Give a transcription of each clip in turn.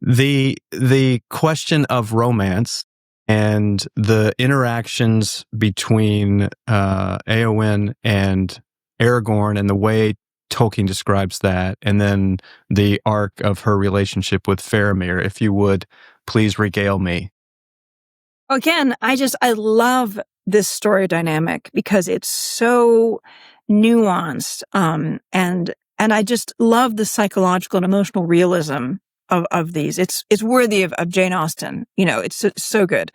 The question of romance and the interactions between Eowyn and Aragorn and the way Tolkien describes that, and then the arc of her relationship with Faramir, if you would please regale me. Again, I love this story dynamic because it's so nuanced, and I just love the psychological and emotional realism of these. It's worthy of Jane Austen. It's so good.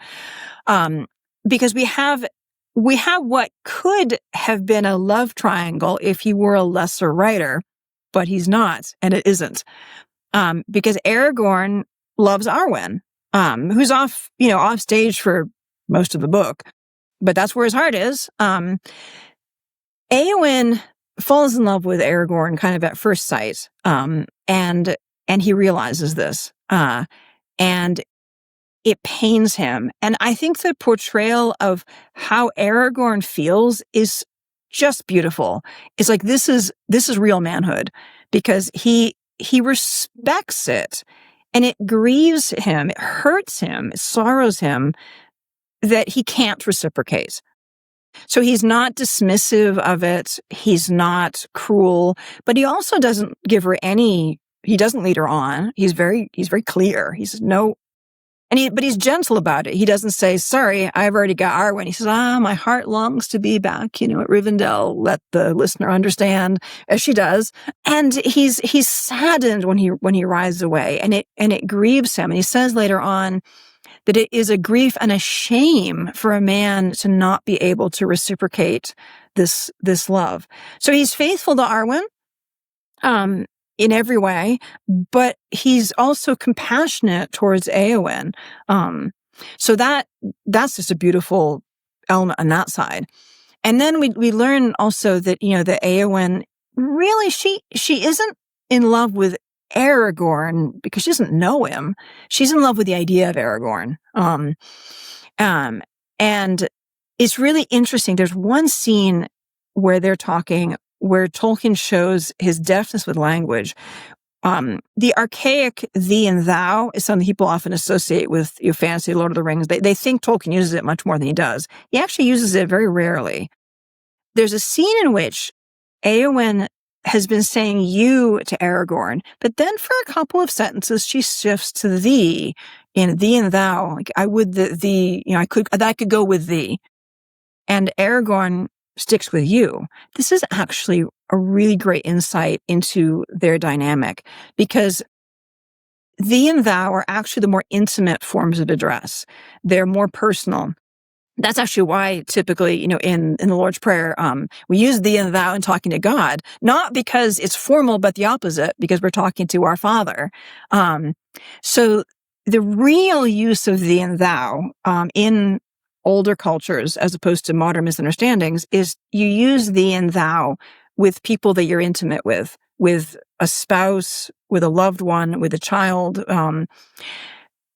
Because we have what could have been a love triangle if he were a lesser writer, but he's not, and it isn't. Because Aragorn loves Arwen, who's off stage for most of the book, but that's where his heart is. Eowyn falls in love with Aragorn kind of at first sight, and he realizes this, and it pains him. And I think the portrayal of how Aragorn feels is just beautiful. It's like, this is real manhood, because he respects it, and it grieves him, it hurts him, it sorrows him that he can't reciprocate. So he's not dismissive of it, he's not cruel, but he also doesn't give her he doesn't lead her on. He's very clear. But he's gentle about it. He doesn't say, sorry, I've already got Arwen. He says, my heart longs to be back, at Rivendell. Let the listener understand, as she does. And he's saddened when he rides away, and it grieves him. And he says later on that it is a grief and a shame for a man to not be able to reciprocate this love. So he's faithful to Arwen, in every way, but he's also compassionate towards Eowyn. So that's just a beautiful element on that side. And then we learn also that, that Eowyn really, she isn't in love with Aragorn because she doesn't know him. She's in love with the idea of Aragorn. And it's really interesting. There's one scene where they're talking, where Tolkien shows his deftness with language. The archaic thee and thou is something people often associate with your fantasy, Lord of the Rings. They think Tolkien uses it much more than he does. He actually uses it very rarely. There's a scene in which Eowyn has been saying you to Aragorn, but then for a couple of sentences, she shifts to thee, in thee and thou. Like, I would thee, I could go with thee. And Aragorn sticks with you. This is actually a really great insight into their dynamic, because thee and thou are actually the more intimate forms of address. They're more personal. That's actually why typically, in the Lord's Prayer, we use thee and thou in talking to God, not because it's formal, but the opposite, because we're talking to our Father. So the real use of thee and thou, in older cultures, as opposed to modern misunderstandings, is you use thee and thou with people that you're intimate with a spouse, with a loved one, with a child, and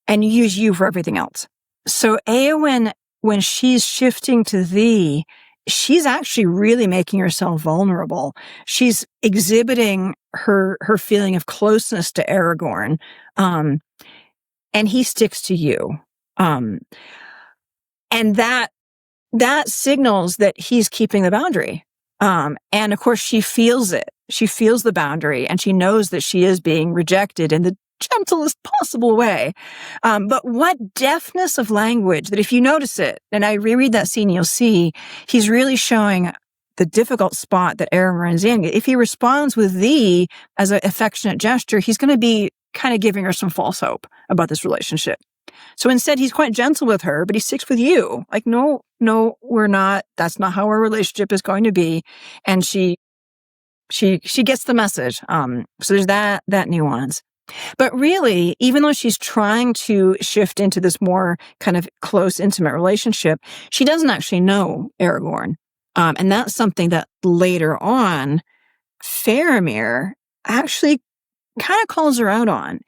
you use you for everything else. So Eowyn, when she's shifting to thee, she's actually really making herself vulnerable. She's exhibiting her feeling of closeness to Aragorn, and he sticks to you. And that signals that he's keeping the boundary. And of course, she feels it. She feels the boundary, and she knows that she is being rejected in the gentlest possible way. But what deftness of language, that if you notice it, and I reread that scene, you'll see he's really showing the difficult spot that Aragorn is in. If he responds with thee as an affectionate gesture, he's going to be kind of giving her some false hope about this relationship. So instead, he's quite gentle with her, but he sticks with you. Like, no, we're not. That's not how our relationship is going to be. And she gets the message. So there's that nuance. But really, even though she's trying to shift into this more kind of close, intimate relationship, she doesn't actually know Aragorn. And that's something that later on, Faramir actually kind of calls her out on.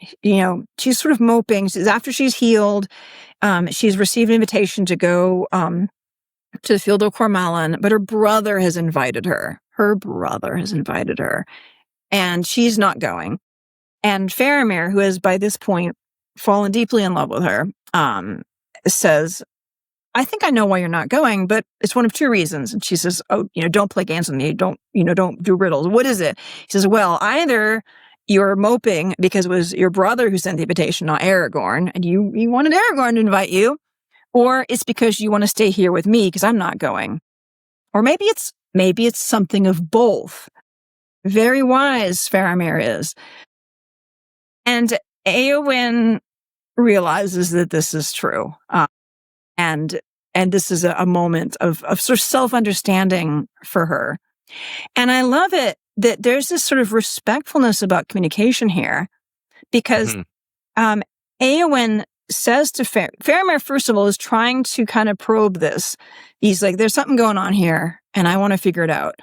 She's sort of moping. After she's healed, she's received an invitation to go to the field of Cormallen, but her brother has invited her. And she's not going. And Faramir, who has by this point fallen deeply in love with her, says, I think I know why you're not going, but it's one of two reasons. And she says, oh, don't play games with me. Don't do riddles. What is it? He says, well, either you're moping because it was your brother who sent the invitation, not Aragorn, and you wanted Aragorn to invite you, or it's because you want to stay here with me because I'm not going. Or maybe it's something of both. Very wise Faramir is. And Eowyn realizes that this is true. And this is a moment of sort of self-understanding for her. And I love it that there's this sort of respectfulness about communication here, because Eowyn says to Faramir, first of all, is trying to kind of probe this. He's like, there's something going on here, and I want to figure it out.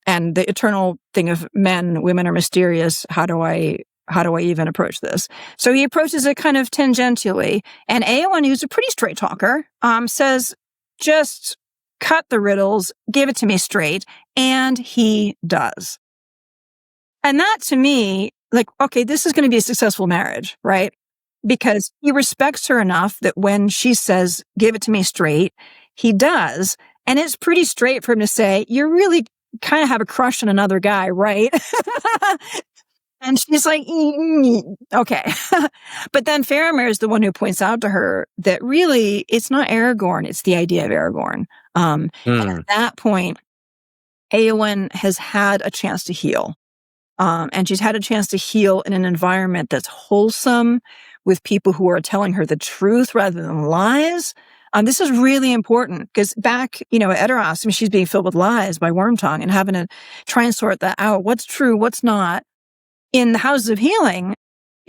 And the eternal thing of women are mysterious. How do I even approach this? So he approaches it kind of tangentially. And Eowyn, who's a pretty straight talker, says, just cut the riddles, give it to me straight. And he does. And that, to me, like, okay, this is going to be a successful marriage, right? Because he respects her enough that when she says, give it to me straight, he does. And it's pretty straight for him to say, you really kind of have a crush on another guy, right? And she's like, okay. But then Faramir is the one who points out to her that really it's not Aragorn, it's the idea of Aragorn. And at that point, Eowyn has had a chance to heal. And she's had a chance to heal in an environment that's wholesome, with people who are telling her the truth rather than lies. This is really important because back, at Edoras, she's being filled with lies by Wormtongue and having to try and sort that out. What's true? What's not? In the Houses of Healing,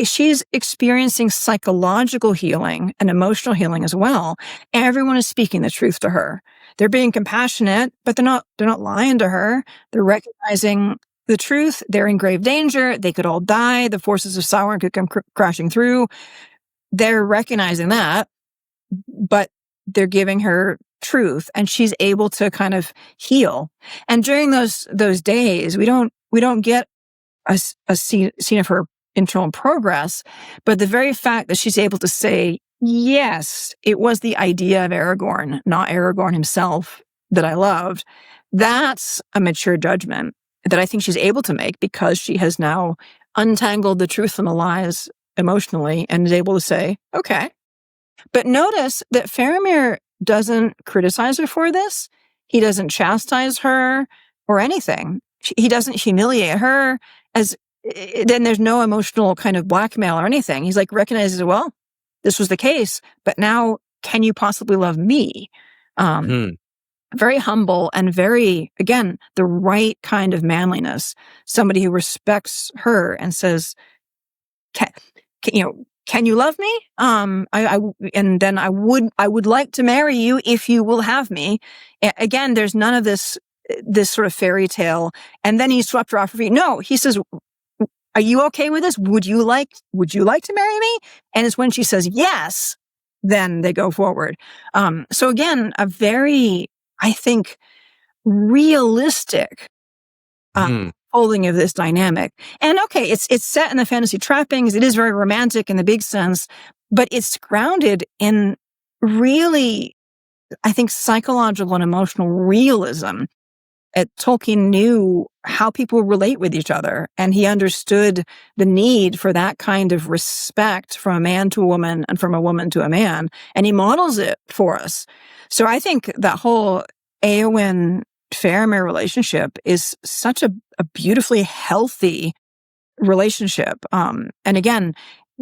she's experiencing psychological healing and emotional healing as well. Everyone is speaking the truth to her. They're being compassionate, but they're not lying to her. They're recognizing the truth. They're in grave danger. They could all die. The forces of Sauron could come crashing through. They're recognizing that, but they're giving her truth, and she's able to kind of heal. And during those days, we don't get a scene of her internal progress, but the very fact that she's able to say, yes, it was the idea of Aragorn, not Aragorn himself, that I loved, that's a mature judgment that I think she's able to make because she has now untangled the truth from the lies emotionally and is able to say, okay. But notice that Faramir doesn't criticize her for this. He doesn't chastise her or anything. He doesn't humiliate her. Then there's no emotional kind of blackmail or anything. He's like, recognizes, well, this was the case, but now can you possibly love me? Very humble and very, again, the right kind of manliness. Somebody who respects her and says, can you love me? And then I would like to marry you if you will have me. Again, there's none of this sort of fairy tale. And then he swept her off her feet. No, he says, are you okay with this? Would you like to marry me? And it's when she says yes, then they go forward. So again, a very, I think, realistic holding of this dynamic. And okay, it's set in the fantasy trappings. It is very romantic in the big sense, but it's grounded in really, I think, psychological and emotional realism. Tolkien knew how people relate with each other, and he understood the need for that kind of respect from a man to a woman and from a woman to a man, and he models it for us. So I think that whole Eowyn-Faramir relationship is such a beautifully healthy relationship, and again,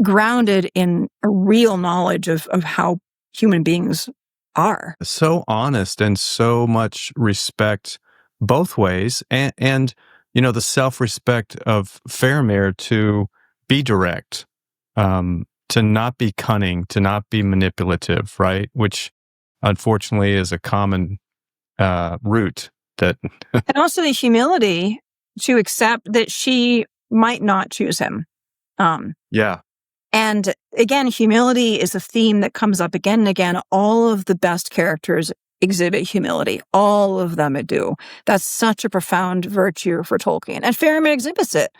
grounded in a real knowledge of how human beings are. So honest and so much respect both ways, and the self-respect of Faramir to be direct, to not be cunning, to not be manipulative, right? Which unfortunately is a common root that and also the humility to accept that she might not choose him. Yeah. And again, humility is a theme that comes up again and again. All of the best characters exhibit humility. All of them do. That's such a profound virtue for Tolkien. And Faramir exhibits it.